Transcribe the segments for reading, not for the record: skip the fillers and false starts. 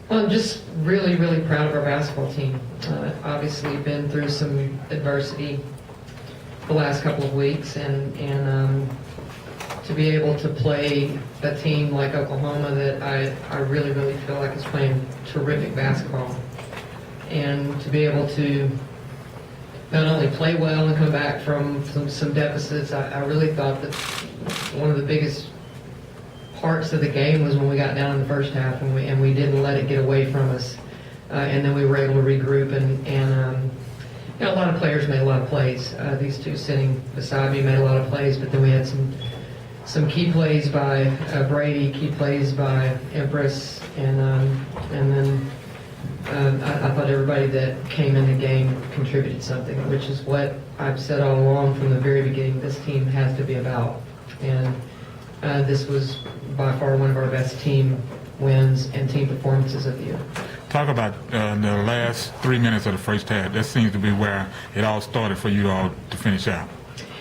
Well, I'm just really, really proud of our basketball team. Obviously, been through some adversity the last couple of weeks, and to be able to play a team like Oklahoma that I really, really feel like is playing terrific basketball, and to be able to not only play well and come back from some deficits, I really thought that one of the biggest parts of the game was when we got down in the first half and we didn't let it get away from us, and then we were able to regroup and you know, a lot of players made a lot of plays. These two sitting beside me made a lot of plays, but then we had some key plays by Brady, key plays by Empress, and then I thought everybody that came in the game contributed something, which is what I've said all along from the very beginning. This team has to be about, and this was by far one of our best team wins and team performances of the year. Talk about the last 3 minutes of the first half. That seems to be where it all started for you all to finish out.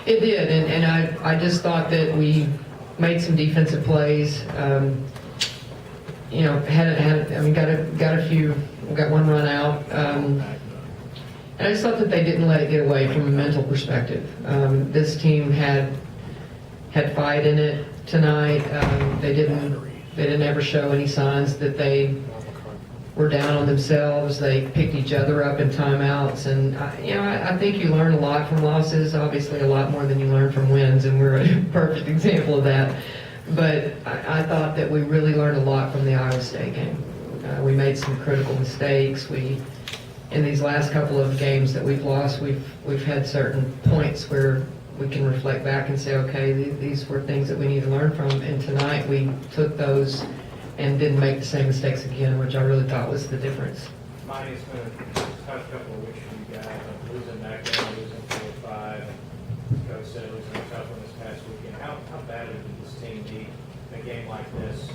It did, and I just thought that we made some defensive plays. You know, got a few, got one run out, and I just thought that they didn't let it get away from a mental perspective. This team had fight in it tonight. They didn't ever show any signs that they were down on themselves. They picked each other up in timeouts, and you know, I think you learn a lot from losses. Obviously, a lot more than you learn from wins, and we're a perfect example of that. But I thought that we really learned a lot from the Iowa State game. We made some critical mistakes. In these last couple of games that we've lost, we've had certain points where we can reflect back and say, okay, these were things that we need to learn from. And tonight we took those and didn't make the same mistakes again, which I really thought was the difference. Imani, it's been a tough couple of weeks for you guys. Losing that game, losing 4-5, Coach said losing a tough one this past weekend. How badly did this team need a game like this,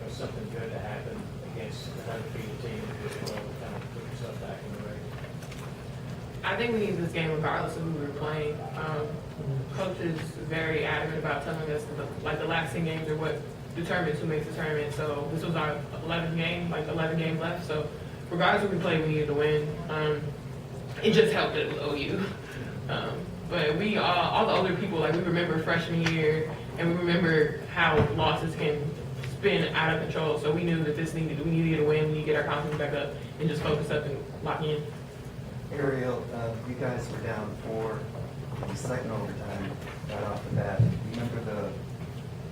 or something good to happen against an undefeated team to kind of put yourself back in the race? I think we needed this game regardless of who we were playing. Coach is very adamant about telling us that the last 10 games are what determines who makes the tournament. So this was our 11th game, 11 games left. So regardless of who we played, we needed to win. It just helped that it was OU. But we all the older people, we remember freshman year, and we remember how losses can spin out of control. So we knew that we needed to win, we needed to get our confidence back up and just focus up and lock in. Ariel, you guys were down 4 in the second overtime right off the bat. Do you remember the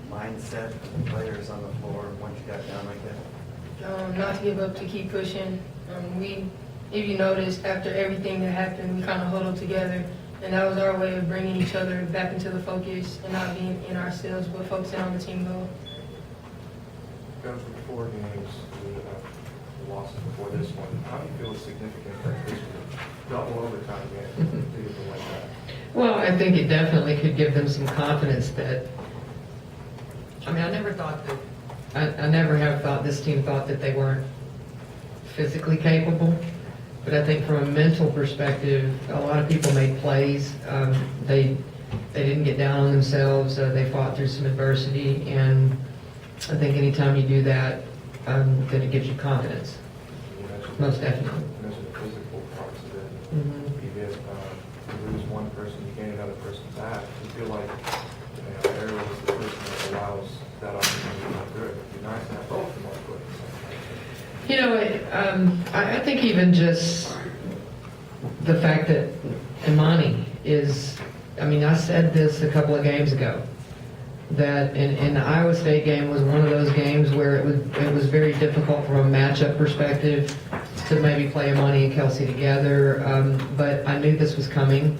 mindset of the players on the floor once you got down like that? Not to give up, to keep pushing. If you noticed, after everything that happened, we kind of huddled together, and that was our way of bringing each other back into the focus and not being in ourselves, but focusing on the team goal. Coach, with 4 games, the losses before this one, how do you feel it's significant that this was double overtime game to get like that? Well, I think it definitely could give them some confidence that, I never thought that, I never have thought this team thought that they weren't physically capable, but I think from a mental perspective, a lot of people made plays. They didn't get down on themselves. They fought through some adversity, and I think anytime you do that, then it gives you confidence. Most definitely. You mentioned the physical parts of it. Mm-hmm. You get, you lose one person, you gain another person back. You feel like Ariel is the person that allows that opportunity to go through it. It'd be nice to have both of them on foot. You know, I think even just the fact that Imani is, I said this a couple of games ago, that in the Iowa State game was one of those games where it was very difficult from a matchup perspective to maybe play Imani and Kelsey together, but I knew this was coming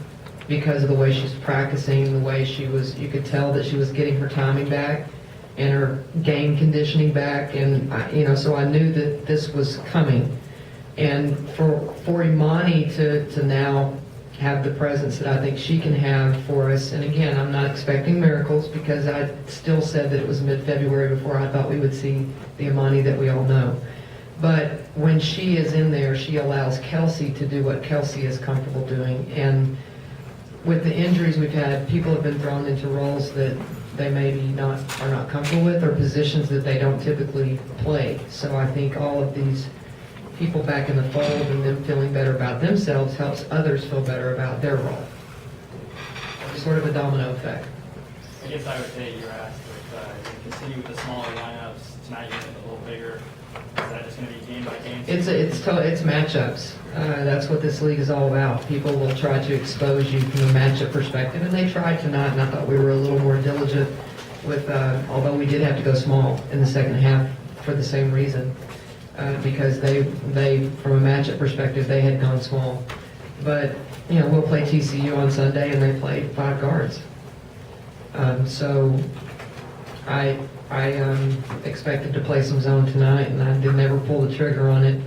because of the way she's practicing, the way you could tell that she was getting her timing back and her game conditioning back, and so I knew that this was coming. And for Imani to now have the presence that I think she can have for us, and again, I'm not expecting miracles because I still said that it was mid-February before I thought we would see the Imani that we all know. But when she is in there, she allows Kelsey to do what Kelsey is comfortable doing. And with the injuries we've had, people have been thrown into roles that they maybe are not comfortable with, or positions that they don't typically play. So I think all of these people back in the fold and them feeling better about themselves helps others feel better about their role. Sort of a domino effect. I guess I would say you're asked if you continue with the smaller lineups, tonight you're getting a little bigger. Is that just going to be game by game? It's matchups. That's what this league is all about. People will try to expose you from a matchup perspective, and they tried tonight, and I thought we were a little more diligent with, although we did have to go small in the second half for the same reason, because they, from a matchup perspective, they had gone small. But, you know, we'll play TCU on Sunday, and they played 5 guards. So I expected to play some zone tonight, and I did never pull the trigger on it.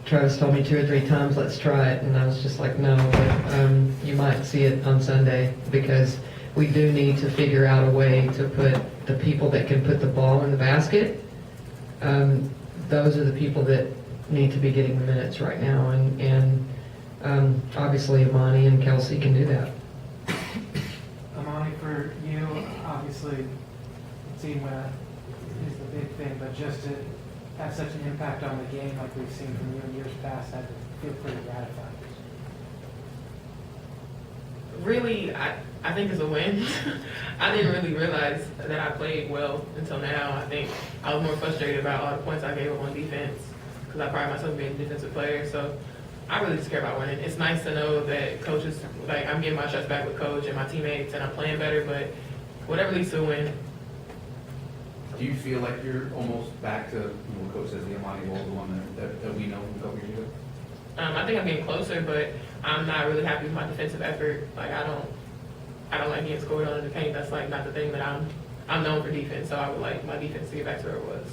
Travis told me 2 or 3 times, let's try it, and I was just like, no, but you might see it on Sunday, because we do need to figure out a way to put the people that can put the ball in the basket. Those are the people that need to be getting the minutes right now, and obviously Imani and Kelsey can do that. Imani, for you, obviously, team win is the big thing, but just to have such an impact on the game like we've seen from you in years past, had to feel pretty gratifying. Really, I think it's a win. I didn't really realize that I played well until now. I think I was more frustrated about all the points I gave up on defense because I pride myself on being a defensive player. So I really just care about winning. It's nice to know that coaches, like, I'm getting my shots back with coach and my teammates, and I'm playing better, but whatever leads to a win. Do you feel like you're almost back to, what coach says, the Imani Bowl, the one that we know from a couple years ago? I think I'm getting closer, but I'm not really happy with my defensive effort. Like, I don't like getting scored on in the paint. That's like not the thing that I'm known for defense. So I would like my defense to get back to where it was.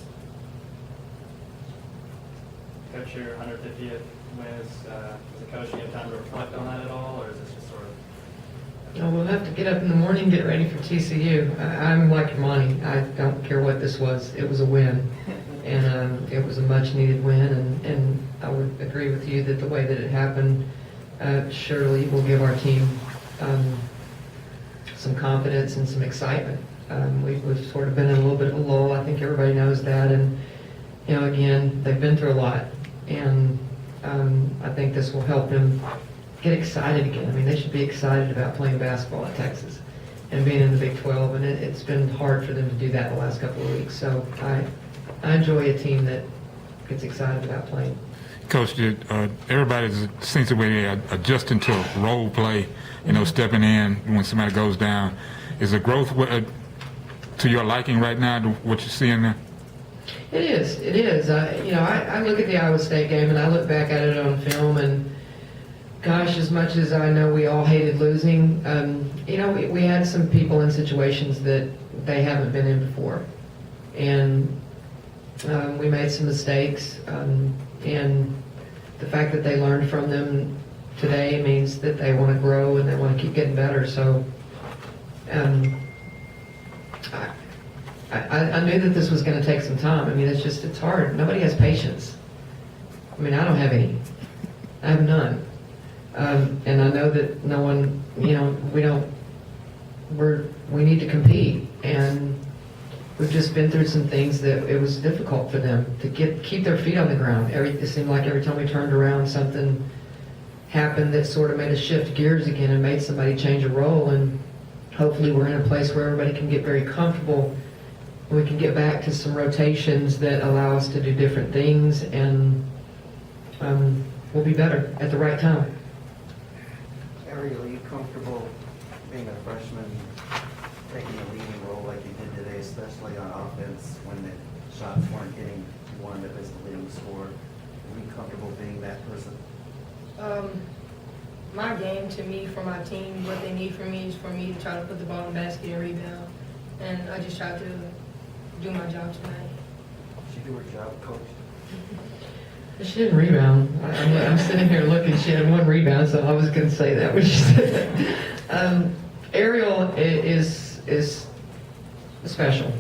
Coach, your 150th win as a coach, do you have time to reflect on that at all, or is this just sort of? We'll have to get up in the morning and get ready for TCU. I'm like Imani. I don't care what this was. It was a win. And it was a much-needed win. And I would agree with you that the way that it happened surely will give our team some confidence and some excitement. We've sort of been in a little bit of a lull. I think everybody knows that. And, you know, again, they've been through a lot. And I think this will help them get excited again. I mean, they should be excited about playing basketball at Texas and being in the Big 12, and it's been hard for them to do that the last couple of weeks. So I enjoy a team that gets excited about playing. Coach, everybody seems to be adjusting to role play, stepping in when somebody goes down. Is the growth to your liking right now, what you're seeing there? It is. I look at the Iowa State game, and I look back at it on film, and gosh, as much as I know we all hated losing, we had some people in situations that they haven't been in before. And we made some mistakes, and the fact that they learned from them today means that they want to grow and they want to keep getting better. So I knew that this was going to take some time. I mean, it's hard. Nobody has patience. I mean, I don't have any. I have none. And I know that no one, we need to compete. And we've just been through some things that it was difficult for them to keep their feet on the ground. It seemed like every time we turned around, something happened that sort of made us shift gears again and made somebody change a role. And hopefully we're in a place where everybody can get very comfortable. We can get back to some rotations that allow us to do different things, and we'll be better at the right time. Ariel, are you comfortable being a freshman, taking a leading role like you did today, especially on offense when the shots weren't hitting one that was the leading scorer? Are you comfortable being that person? My game, to me, for my team, what they need from me is for me to try to put the ball in the basket and rebound. And I just tried to do my job tonight. Did she do her job, Coach? She didn't rebound. I'm sitting here looking. She had 1 rebound, so I was going to say that when she said that. Ariel is special,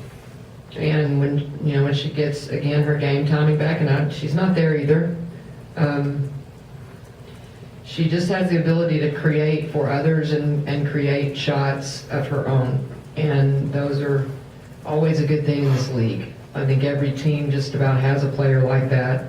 and when she gets again her game timing back, and she's not there either. She just has the ability to create for others and create shots of her own, and those are always a good thing in this league. I think every team just about has a player like that.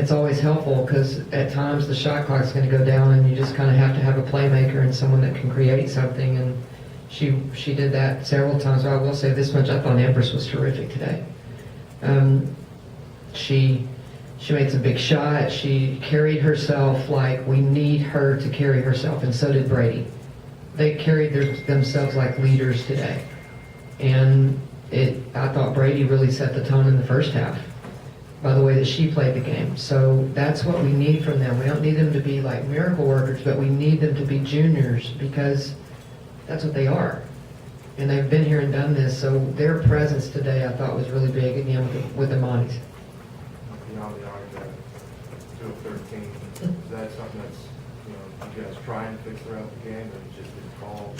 it's always helpful because at times the shot clock's going to go down and you just kind of have to have a playmaker and someone that can create something. And she did that several times. I will say this much: I thought Empress was terrific today. She made some big shots. She carried herself like we need her to carry herself, and so did Brady. They carried themselves like leaders today, and I thought Brady really set the tone in the first half by the way that she played the game. So that's what we need from them. We don't need them to be like miracle workers, but we need them to be juniors because that's what they are. And they've been here and done this, so their presence today I thought was really big, again, with the Monties. Beyond the arc, 2 of 13, is that something that's, you guys trying to fix throughout the game, or just didn't call?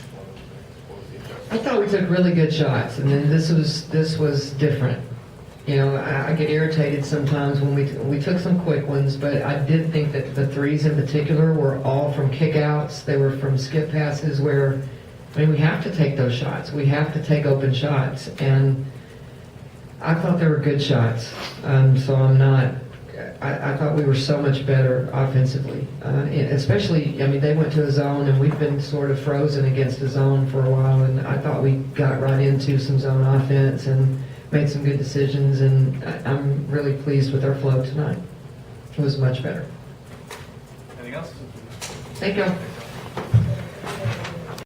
What was the adjustment? I thought we took really good shots, and then this was different. I get irritated sometimes when we took some quick ones, but I did think that the threes in particular were all from kickouts. They were from skip passes where, we have to take those shots. We have to take open shots, and I thought they were good shots. So I'm not. I thought we were so much better offensively, especially. They went to the zone, and we've been sort of frozen against the zone for a while, and I thought we got right into some zone offense and made some good decisions, and I'm really pleased with our flow tonight. It was much better. Anything else? Thank you.